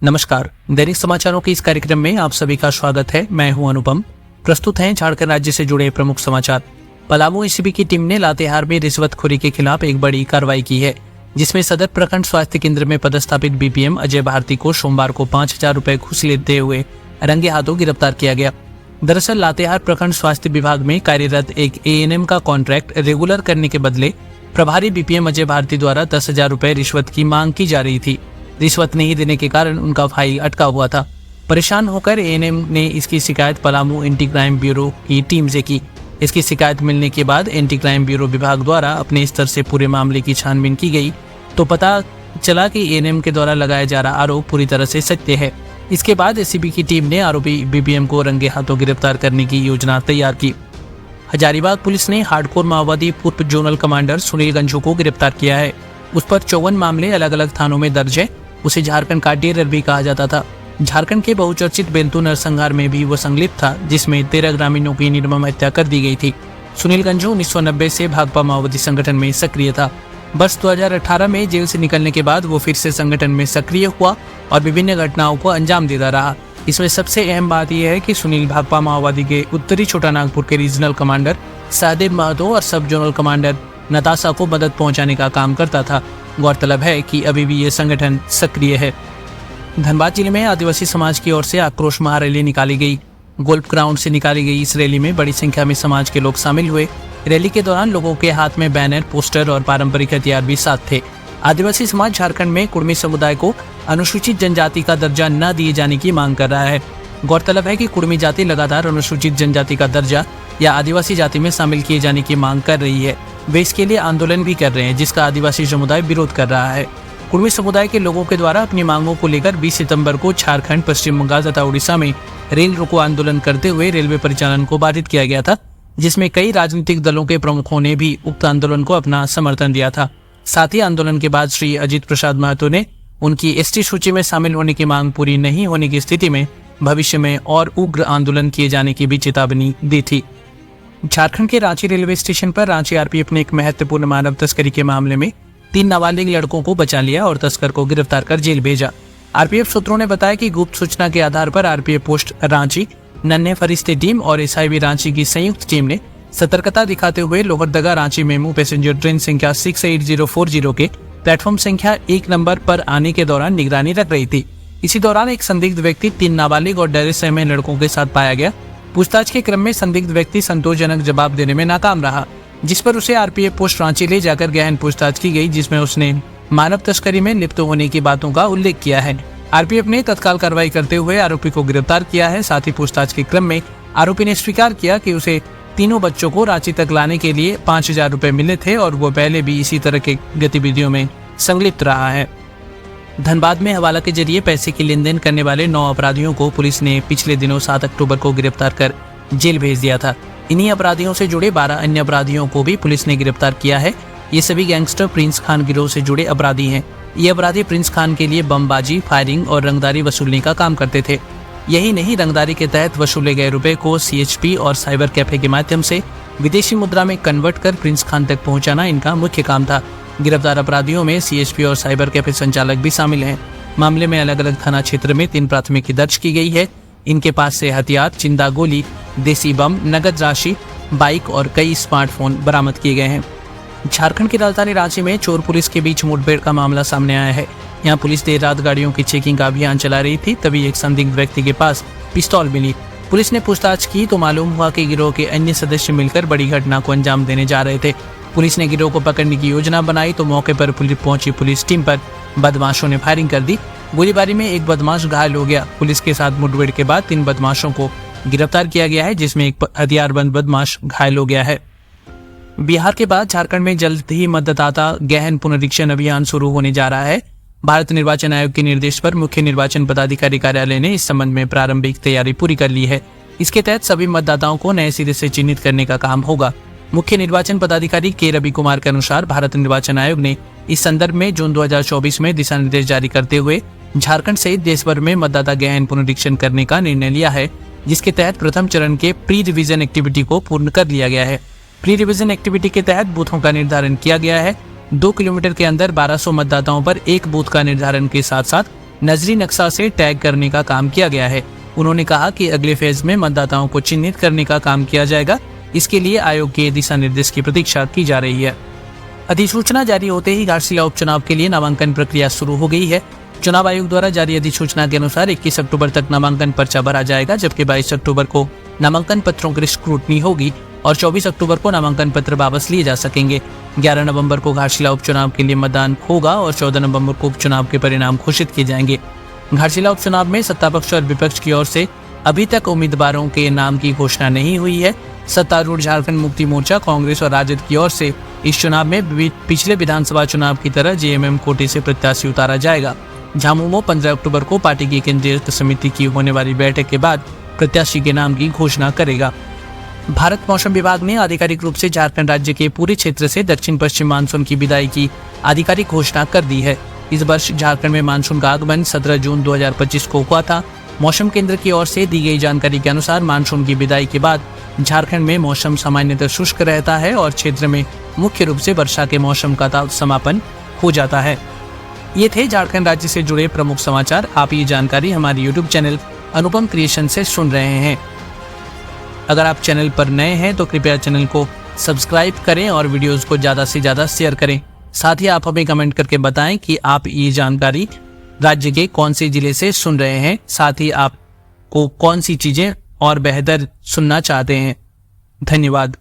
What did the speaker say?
नमस्कार। दैनिक समाचारों के इस कार्यक्रम में आप सभी का स्वागत है। मैं हूं अनुपम। प्रस्तुत हैं झारखंड राज्य से जुड़े प्रमुख समाचार। पलामू एसीबी की टीम ने लातेहार में रिश्वतखोरी के खिलाफ एक बड़ी कार्रवाई की है, जिसमें सदर प्रखंड स्वास्थ्य केंद्र में पदस्थापित बीपीएम अजय भारती को सोमवार को 5,000 रुपए घूस लेते हुए रंगे हाथों गिरफ्तार किया गया। दरअसल लातेहार प्रखंड स्वास्थ्य विभाग में कार्यरत एक एएनएम का कॉन्ट्रैक्ट रेगुलर करने के बदले प्रभारी बीपीएम अजय भारती द्वारा 10,000 रुपए रिश्वत की मांग की जा रही थी। रिश्वत नहीं देने के कारण उनका फाइल अटका हुआ था। परेशान होकर एएनएम ने इसकी शिकायत पलामू एंटी क्राइम ब्यूरो की टीम से की। इसकी शिकायत मिलने के बाद एंटी क्राइम ब्यूरो विभाग द्वारा अपने स्तर से पूरे मामले की छानबीन की गई तो पता चला कि एएनएम के द्वारा लगाया जा रहा आरोप पूरी तरह से सत्य है। इसके बाद एसीबी की टीम ने आरोपी बीपीएम को रंगे हाथों गिरफ्तार करने की योजना तैयार की। हजारीबाग पुलिस ने हार्डकोर माओवादी पूर्व जोनल कमांडर सुनील गंझू को गिरफ्तार किया है। उस पर 54 मामले अलग अलग थानों में दर्ज है। उसे झारखंड का टेरर भी कहा जाता था। झारखंड के बहुचर्चित बेंतु नरसंहार में भी वो संलिप्त था, जिसमें 13 ग्रामीणों की निर्मम हत्या कर दी गई थी। सुनील गंझू 1990 से भाकपा माओवादी संगठन में सक्रिय था। वर्ष 2018 में जेल से निकलने के बाद वो फिर से संगठन में सक्रिय हुआ और विभिन्न घटनाओं को अंजाम देता रहा। इसमें सबसे अहम बात यह है कि सुनील भाकपा माओवादी के उत्तरी छोटा नागपुर के रीजनल कमांडर सहदेव महतो और सब जोनल कमांडर नताशा को मदद पहुंचाने का काम करता था। गौरतलब है कि अभी भी ये संगठन सक्रिय है। धनबाद जिले में आदिवासी समाज की ओर से आक्रोश महारैली निकाली गई। गोल्फ ग्राउंड से निकाली गई इस रैली में बड़ी संख्या में समाज के लोग शामिल हुए। रैली के दौरान लोगों के हाथ में बैनर, पोस्टर और पारंपरिक हथियार भी साथ थे। आदिवासी समाज झारखंड में कुर्मी समुदाय को अनुसूचित जनजाति का दर्जा न दिए जाने की मांग कर रहा है। गौरतलब है कि कुर्मी जाति लगातार अनुसूचित जनजाति का दर्जा या आदिवासी जाति में शामिल किए जाने की मांग कर रही है। वे इसके लिए आंदोलन भी कर रहे हैं, जिसका आदिवासी समुदाय विरोध कर रहा है। कुर्मी समुदाय के लोगों के द्वारा अपनी मांगों को लेकर 20 सितंबर को झारखंड, पश्चिम बंगाल तथा उड़ीसा में रेल रोको आंदोलन करते हुए रेलवे परिचालन को बाधित किया गया था, जिसमें कई राजनीतिक दलों के प्रमुखों ने भी उक्त आंदोलन को अपना समर्थन दिया था। साथ ही आंदोलन के बाद श्री अजित प्रसाद महतो ने उनकी एसटी सूची में शामिल होने की मांग पूरी नहीं होने की स्थिति में भविष्य में और उग्र आंदोलन किए जाने की भी चेतावनी दी थी। झारखंड के रांची रेलवे स्टेशन पर रांची आरपीएफ ने एक महत्वपूर्ण मानव तस्करी के मामले में 3 नाबालिग लड़कों को बचा लिया और तस्कर को गिरफ्तार कर जेल भेजा। आरपीएफ सूत्रों ने बताया कि गुप्त सूचना के आधार पर आरपीएफ पोस्ट रांची, नन्हे फरिश्ते टीम और एसआईबी रांची की संयुक्त टीम ने सतर्कता दिखाते हुए Lohardaga Ranchi MEMU passenger train संख्या 68040 के प्लेटफॉर्म संख्या 1 नंबर पर आने के दौरान निगरानी रख रही थी। इसी दौरान एक संदिग्ध व्यक्ति 3 नाबालिग और डरे सहमे लड़कों के साथ पाया गया। पूछताछ के क्रम में संदिग्ध व्यक्ति संतोषजनक जवाब देने में नाकाम रहा, जिस पर उसे आरपीएफ पोस्ट रांची ले जाकर गहन पूछताछ की गई, जिसमें उसने मानव तस्करी में लिप्त होने की बातों का उल्लेख किया है। आरपीएफ ने तत्काल कार्रवाई करते हुए आरोपी को गिरफ्तार किया है। साथ ही पूछताछ के क्रम में आरोपी ने स्वीकार किया कि उसे तीनों बच्चों को रांची तक लाने के लिए 5,000 रुपए मिले थे और वो पहले भी इसी तरह के गतिविधियों में संलिप्त रहा है। धनबाद में हवाला के जरिए पैसे की लेन देन करने वाले 9 अपराधियों को पुलिस ने पिछले दिनों 7 अक्टूबर को गिरफ्तार कर जेल भेज दिया था। इन्हीं अपराधियों से जुड़े 12 अन्य अपराधियों को भी पुलिस ने गिरफ्तार किया है। ये सभी गैंगस्टर प्रिंस खान गिरोह से जुड़े अपराधी हैं। ये अपराधी प्रिंस खान के लिए बमबाजी, फायरिंग और रंगदारी वसूलने का काम करते थे। यही नहीं, रंगदारी के तहत वसूले गए रुपए को सीएचपी और साइबर कैफे के माध्यम से विदेशी मुद्रा में कन्वर्ट कर प्रिंस खान तक पहुंचाना इनका मुख्य काम था। गिरफ्तार अपराधियों में सीएचपी और साइबर कैफे संचालक भी शामिल हैं। मामले में अलग अलग थाना क्षेत्र में 3 प्राथमिकी दर्ज की गई है। इनके पास से हथियार, जिंदा गोली, देसी बम, नगद राशि, बाइक और कई स्मार्टफोन बरामद किए गए हैं। झारखंड की राजधानी रांची में चोर पुलिस के बीच मुठभेड़ का मामला सामने आया है। यहाँ पुलिस देर रात गाड़ियों की चेकिंग का अभियान चला रही थी, तभी एक संदिग्ध व्यक्ति के पास पिस्तौल मिली। पुलिस ने पूछताछ की तो मालूम हुआ कि गिरोह के अन्य सदस्य मिलकर बड़ी घटना को अंजाम देने जा रहे थे। पुलिस ने गिरोह को पकड़ने की योजना बनाई तो मौके पर पहुंची पुलिस टीम पर बदमाशों ने फायरिंग कर दी। गोलीबारी में एक बदमाश घायल हो गया। पुलिस के साथ मुठभेड़ के बाद 3 बदमाशों को गिरफ्तार किया गया है, जिसमें एक हथियारबंद बदमाश घायल हो गया है। बिहार के बाद झारखंड में जल्द ही मतदाता गहन पुनरीक्षण अभियान शुरू होने जा रहा है। भारत निर्वाचन आयोग के निर्देश पर मुख्य निर्वाचन पदाधिकारी कार्यालय ने इस संबंध में प्रारंभिक तैयारी पूरी कर ली है। इसके तहत सभी मतदाताओं को नए सिरे से चिन्हित करने का काम होगा। मुख्य निर्वाचन पदाधिकारी के रवि कुमार के अनुसार भारत निर्वाचन आयोग ने इस संदर्भ में जून 2024 में दिशा निर्देश जारी करते हुए झारखंड सहित देश भर में मतदाता गहन पुनरीक्षण करने का निर्णय लिया है, जिसके तहत प्रथम चरण के प्री रिवीजन एक्टिविटी को पूर्ण कर लिया गया है। प्री रिवीजन एक्टिविटी के तहत बूथों का निर्धारण किया गया है। 2 किलोमीटर के अंदर 1200 मतदाताओं पर एक बूथ का निर्धारण के साथ साथ नजरी नक्शा से टैग करने का काम किया गया है। उन्होंने कहा कि अगले फेज में मतदाताओं को चिन्हित करने का काम किया जाएगा। इसके लिए आयोग के दिशा निर्देश की प्रतीक्षा की जा रही है। अधिसूचना जारी होते ही घाटशिला उपचुनाव के लिए नामांकन प्रक्रिया शुरू हो गई है। चुनाव आयोग द्वारा जारी अधिसूचना के अनुसार 21 अक्टूबर तक नामांकन पर्चा भरा जाएगा, जबकि 22 अक्टूबर को नामांकन पत्रों की स्क्रूटनी होगी और 24 अक्टूबर को नामांकन पत्र वापस लिए जा सकेंगे। 11 नवंबर को घाटशिला उपचुनाव के लिए मतदान होगा और 14 नवंबर को उपचुनाव के परिणाम घोषित किए जाएंगे। घाटशिला उपचुनाव में सत्ता पक्ष और विपक्ष की ओर से अभी तक उम्मीदवारों के नाम की घोषणा नहीं हुई है। सत्तारूढ़ झारखंड मुक्ति मोर्चा, कांग्रेस और राजद की ओर से इस चुनाव में पिछले विधानसभा चुनाव की तरह जेएमएम कोटे से प्रत्याशी उतारा जाएगा। झामुमो 15 अक्टूबर को पार्टी की केंद्रीय समिति की होने वाली बैठक के बाद प्रत्याशी के नाम की घोषणा करेगा। भारत मौसम विभाग ने आधिकारिक रूप से झारखंड राज्य के पूरे क्षेत्र से दक्षिण पश्चिम मानसून की विदाई की आधिकारिक घोषणा कर दी है। इस वर्ष झारखंड में मानसून का आगमन 17 जून 2025 को हुआ था। मौसम केंद्र की ओर से दी गई जानकारी के अनुसार मानसून की विदाई के बाद झारखंड में मौसम सामान्यतः शुष्क रहता है और क्षेत्र में मुख्य रूप से वर्षा के मौसम का समापन हो जाता है। ये थे झारखंड राज्य से जुड़े प्रमुख समाचार। आप ये जानकारी हमारे यूट्यूब चैनल अनुपम क्रिएशन से सुन रहे हैं। अगर आप चैनल पर नए हैं तो कृपया चैनल को सब्सक्राइब करें और वीडियोस को ज़्यादा से ज़्यादा शेयर करें। साथ ही आप हमें कमेंट करके बताएं कि आप ये जानकारी राज्य के कौन से जिले से सुन रहे हैं। साथ ही आपको कौन सी चीज़ें और बेहतर सुनना चाहते हैं। धन्यवाद।